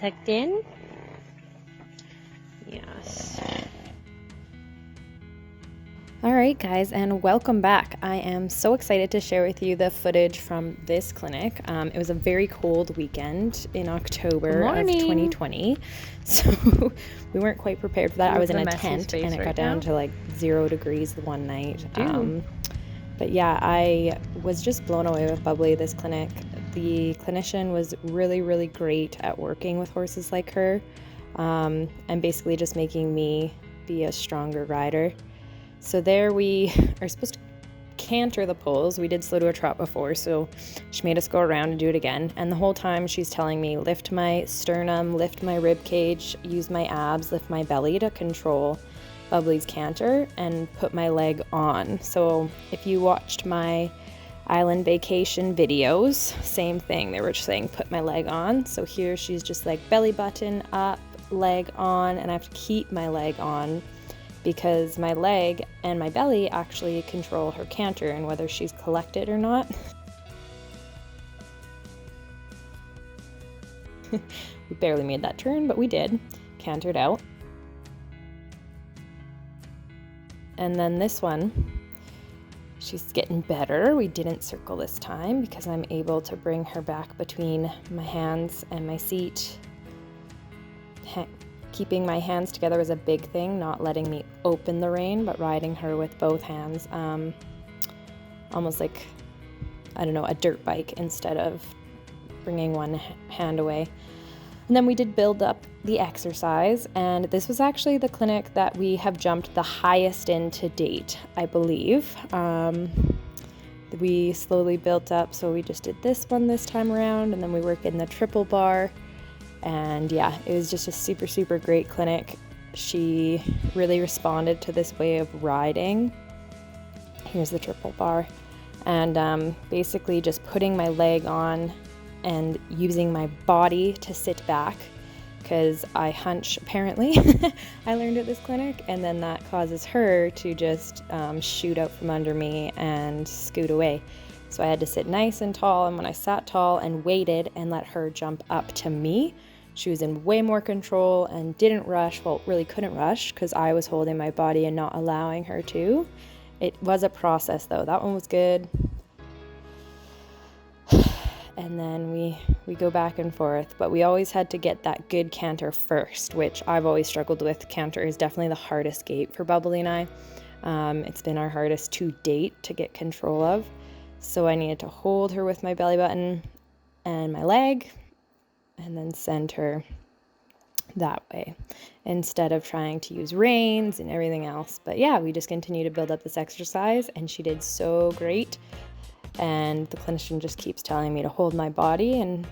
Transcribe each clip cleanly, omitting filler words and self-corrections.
tucked in. Yes. Alright guys, and welcome back. I am so excited to share with you the footage from this clinic. It was a very cold weekend in October of 2020, so we weren't quite prepared for that. I was in a tent and it got down to like 0 degrees the one night. But yeah, I was just blown away with Bubbly, this clinic. The clinician was really, really great at working with horses like her, and basically just making me be a stronger rider. So there we are supposed to canter the poles. We did slow to a trot before, so she made us go around and do it again. And the whole time she's telling me, lift my sternum, lift my rib cage, use my abs, lift my belly to control Bubbly's canter and put my leg on. So if you watched my island vacation videos, same thing. They were just saying, put my leg on. So here she's just like belly button up, leg on, and I have to keep my leg on because my leg and my belly actually control her canter and whether she's collected or not. We barely made that turn, but we did. Cantered out. And then this one, she's getting better. We didn't circle this time because I'm able to bring her back between my hands and my seat. Keeping my hands together was a big thing, not letting me open the rein, but riding her with both hands, almost like, I don't know, a dirt bike instead of bringing one hand away. And then we did build up the exercise, and this was actually the clinic that we have jumped the highest in to date, I believe. We slowly built up, so we just did this one this time around, and then we work in the triple bar. And yeah, it was just a super, super great clinic. She really responded to this way of riding. Here's the triple bar. And basically just putting my leg on and using my body to sit back because I hunch, apparently. I learned at this clinic, and then that causes her to just shoot out from under me and scoot away. So I had to sit nice and tall, and when I sat tall and waited and let her jump up to me, she was in way more control and didn't rush. Well, really couldn't rush because I was holding my body and not allowing her to. It was a process though. That one was good. And then we go back and forth, but we always had to get that good canter first, which I've always struggled with. Canter is definitely the hardest gait for Bubbly and I. It's been our hardest to date to get control of. So I needed to hold her with my belly button and my leg and then send her that way instead of trying to use reins and everything else. But yeah, we just continue to build up this exercise, and she did so great. And the clinician just keeps telling me to hold my body and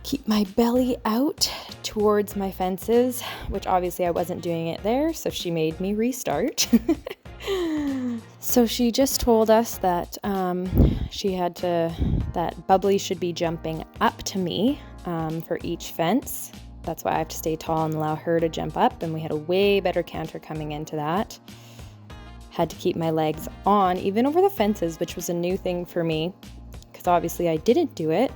keep my belly out towards my fences, which obviously I wasn't doing it there, so she made me restart. So she just told us that that Bubbly should be jumping up to me for each fence. That's why I have to stay tall and allow her to jump up, and we had a way better canter coming into that. Had to keep my legs on, even over the fences, which was a new thing for me, because obviously I didn't do it.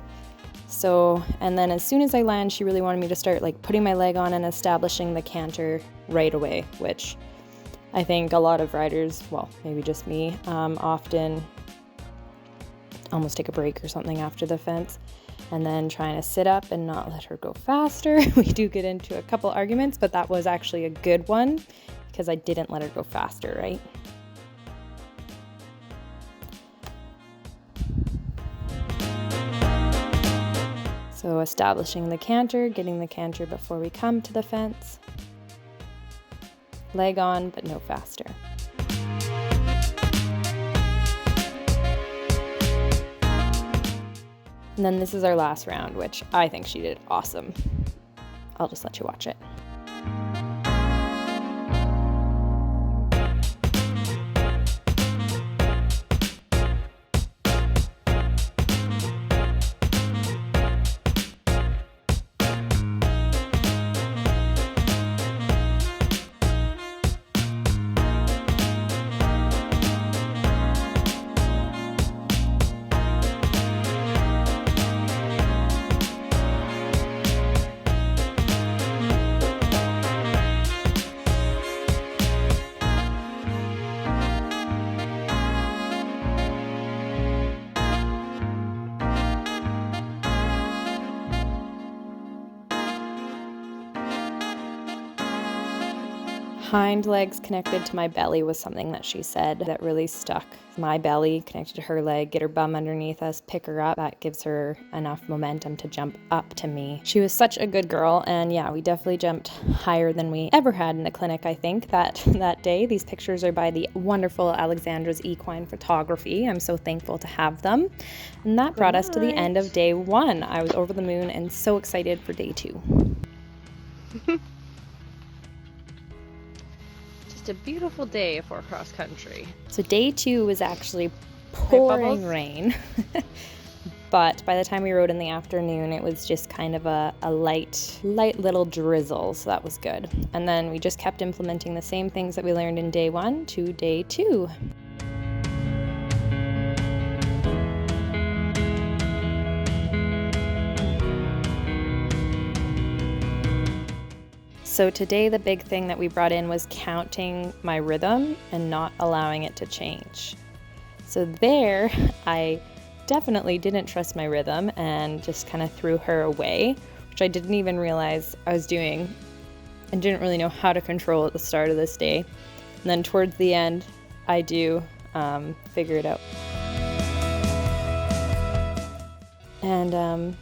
So, and then as soon as I land, she really wanted me to start like putting my leg on and establishing the canter right away, which I think a lot of riders, well, maybe just me, often almost take a break or something after the fence, and then trying to sit up and not let her go faster. We do get into a couple arguments, but that was actually a good one because I didn't let her go faster, right? So establishing the canter, getting the canter before we come to the fence. Leg on, but no faster. And then this is our last round, which I think she did awesome. I'll just let you watch it. hind legs connected to my belly was something that she said that really stuck. My belly connected to her leg, get her bum underneath us, pick her up. That gives her enough momentum to jump up to me. She was such a good girl, and yeah, we definitely jumped higher than we ever had in a clinic, I think, that day. These pictures are by the wonderful Alexandra's Equine Photography. I'm so thankful to have them. And that brought us to the end of day 1. I was over the moon and so excited for day 2. Just a beautiful day for cross country. So day 2 was actually pouring rain. But by the time we rode in the afternoon, it was just kind of a light little drizzle, so that was good. And then we just kept implementing the same things that we learned in day 1 to day 2. So today the big thing that we brought in was counting my rhythm and not allowing it to change. So there, I definitely didn't trust my rhythm and just kind of threw her away, which I didn't even realize I was doing and didn't really know how to control at the start of this day. And then towards the end, I do figure it out. And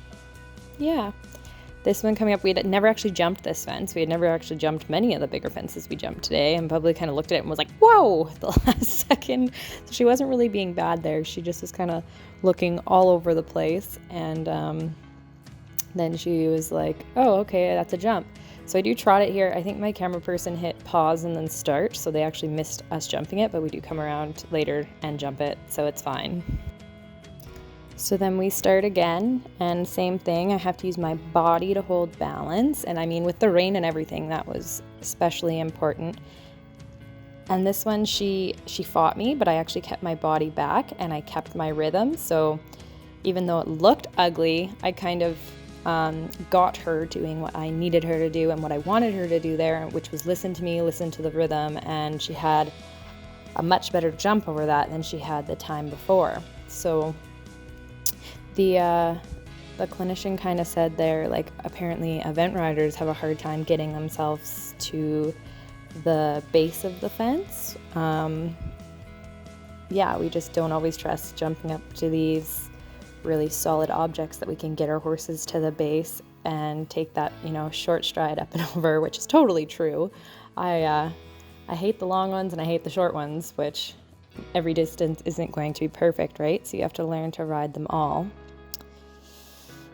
yeah. This one coming up, we had never actually jumped this fence. We had never actually jumped many of the bigger fences we jumped today, and Bubbly kind of looked at it and was like, whoa, the last second. So she wasn't really being bad there. She just was kind of looking all over the place, and then she was like, oh, okay, that's a jump. So I do trot it here. I think my camera person hit pause and then start, so they actually missed us jumping it, but we do come around later and jump it, so it's fine. So then we start again, and same thing, I have to use my body to hold balance, and I mean with the rain and everything, that was especially important. And this one, she fought me, but I actually kept my body back and I kept my rhythm. So even though it looked ugly, I kind of got her doing what I needed her to do and what I wanted her to do there, which was listen to me, listen to the rhythm, and she had a much better jump over that than she had the time before. So the clinician kind of said there, like, apparently event riders have a hard time getting themselves to the base of the fence. Yeah, we just don't always trust jumping up to these really solid objects that we can get our horses to the base and take that, short stride up and over, which is totally true. I hate the long ones and I hate the short ones, which every distance isn't going to be perfect, right? So you have to learn to ride them all.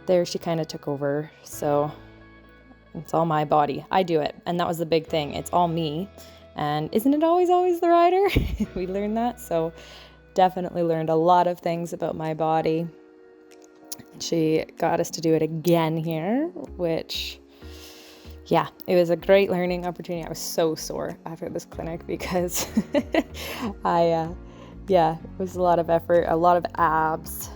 There she kind of took over, so it's all my body. I do it, and that was the big thing. It's all me, and isn't it always the rider? We learned that, so definitely learned a lot of things about my body. She got us to do it again here, which, yeah, it was a great learning opportunity. I was so sore after this clinic because it was a lot of effort, a lot of abs.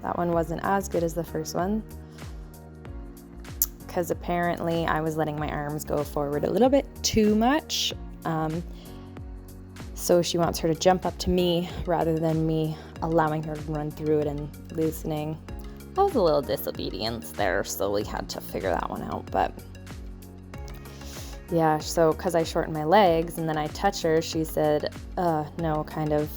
That one wasn't as good as the first one because apparently I was letting my arms go forward a little bit too much. So she wants her to jump up to me rather than me allowing her to run through it and loosening. I was a little disobedient there, so we had to figure that one out. But yeah, so because I shortened my legs and then I touched her, she said, no, kind of,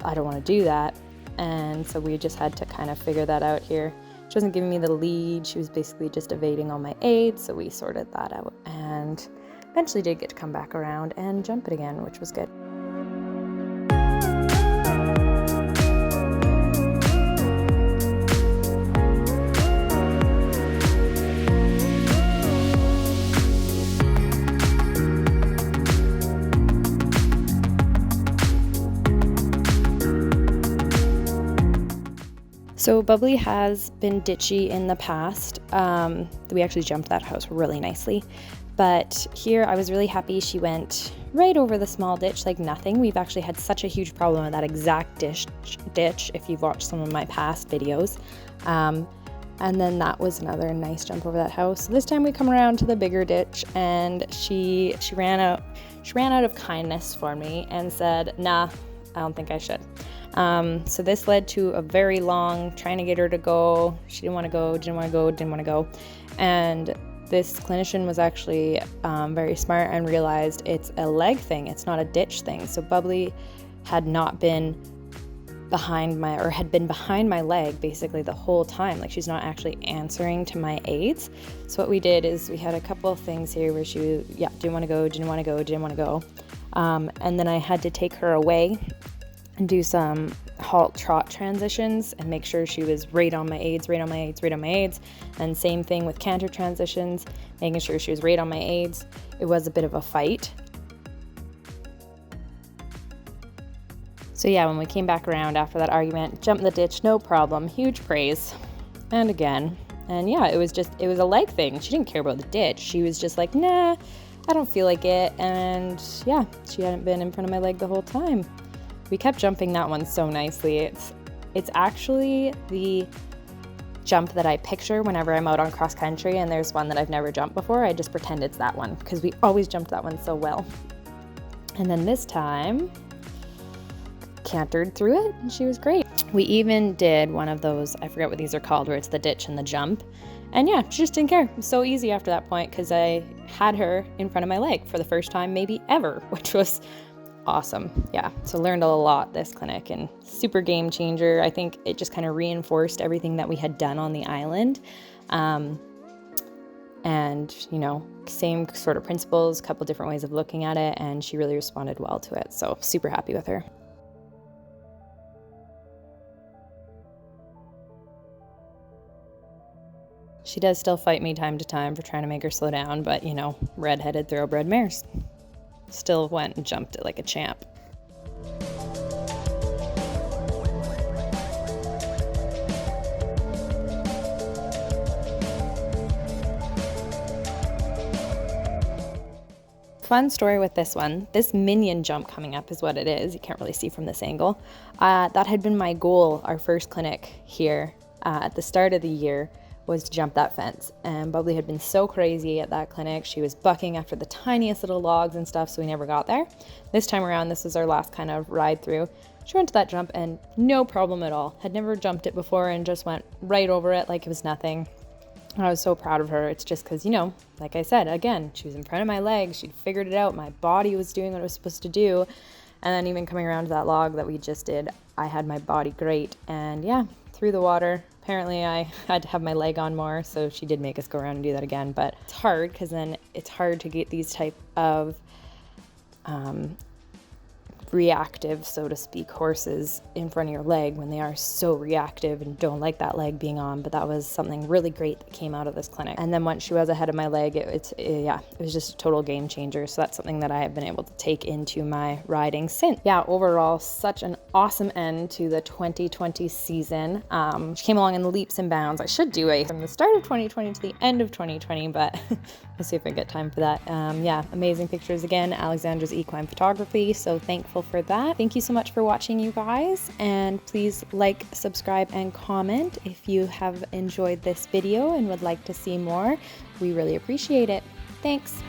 I don't want to do that. And so we just had to kind of figure that out here. She wasn't giving me the lead. She was basically just evading all my aids. So we sorted that out and eventually did get to come back around and jump it again, which was good. So Bubbly has been ditchy in the past. We actually jumped that house really nicely. But here I was really happy she went right over the small ditch like nothing. We've actually had such a huge problem with that exact ditch if you've watched some of my past videos. And then that was another nice jump over that house. So this time we come around to the bigger ditch and she ran out of kindness for me and said, nah, I don't think I should. So this led to a very long trying to get her to go. She didn't want to go. And this clinician was actually very smart and realized it's a leg thing, it's not a ditch thing. So Bubbly had not been had been behind my leg basically the whole time. Like, she's not actually answering to my aids. So what we did is we had a couple of things here where she didn't want to go. And then I had to take her away and do some halt trot transitions and make sure she was right on my aids. And same thing with canter transitions, making sure she was right on my aids. It was a bit of a fight. So yeah, when we came back around after that argument, jumped in the ditch, no problem, huge praise. And again, and yeah, it was a leg thing. She didn't care about the ditch. She was just like, nah, I don't feel like it. And yeah, she hadn't been in front of my leg the whole time. We kept jumping that one so nicely. It's actually the jump that I picture whenever I'm out on cross country and there's one that I've never jumped before. I just pretend it's that one because we always jumped that one so well. And then this time, cantered through it and she was great. We even did one of those, I forget what these are called, where it's the ditch and the jump. And yeah, she just didn't care. It was so easy after that point because I had her in front of my leg for the first time maybe ever, which was awesome. Yeah, so learned a lot this clinic and super game changer. I think it just kind of reinforced everything that we had done on the island. And, you know, same sort of principles, couple different ways of looking at it, and she really responded well to it. So super happy with her. She does still fight me time to time for trying to make her slow down, but, you know, red-headed thoroughbred mares. Still went and jumped it like a champ. Fun story with this one. This minion jump coming up is what it is. You can't really see from this angle. That had been my goal, our first clinic here at the start of the year, was to jump that fence. And Bubbly had been so crazy at that clinic. She was bucking after the tiniest little logs and stuff, so we never got there. This time around, this was our last kind of ride through. She went to that jump and no problem at all. Had never jumped it before and just went right over it like it was nothing. I was so proud of her. It's just because, you know, like I said, again, she was in front of my legs. She'd figured it out. My body was doing what it was supposed to do. And then even coming around to that log that we just did, I had my body great. And yeah, through the water. Apparently I had to have my leg on more, so she did make us go around and do that again. But it's hard because then it's hard to get these type of reactive, so to speak, horses in front of your leg when they are so reactive and don't like that leg being on. But that was something really great that came out of this clinic. And then once she was ahead of my leg, it was just a total game changer. So that's something that I have been able to take into my riding since. Yeah, overall, such an awesome end to the 2020 season. She came along in leaps and bounds. I should do a from the start of 2020 to the end of 2020, but we'll see if I get time for that. Yeah, amazing pictures again. Alexandra's Equine Photography, so thankful for that. Thank you so much for watching, you guys, and please like, subscribe, and comment if you have enjoyed this video and would like to see more. We really appreciate it. Thanks.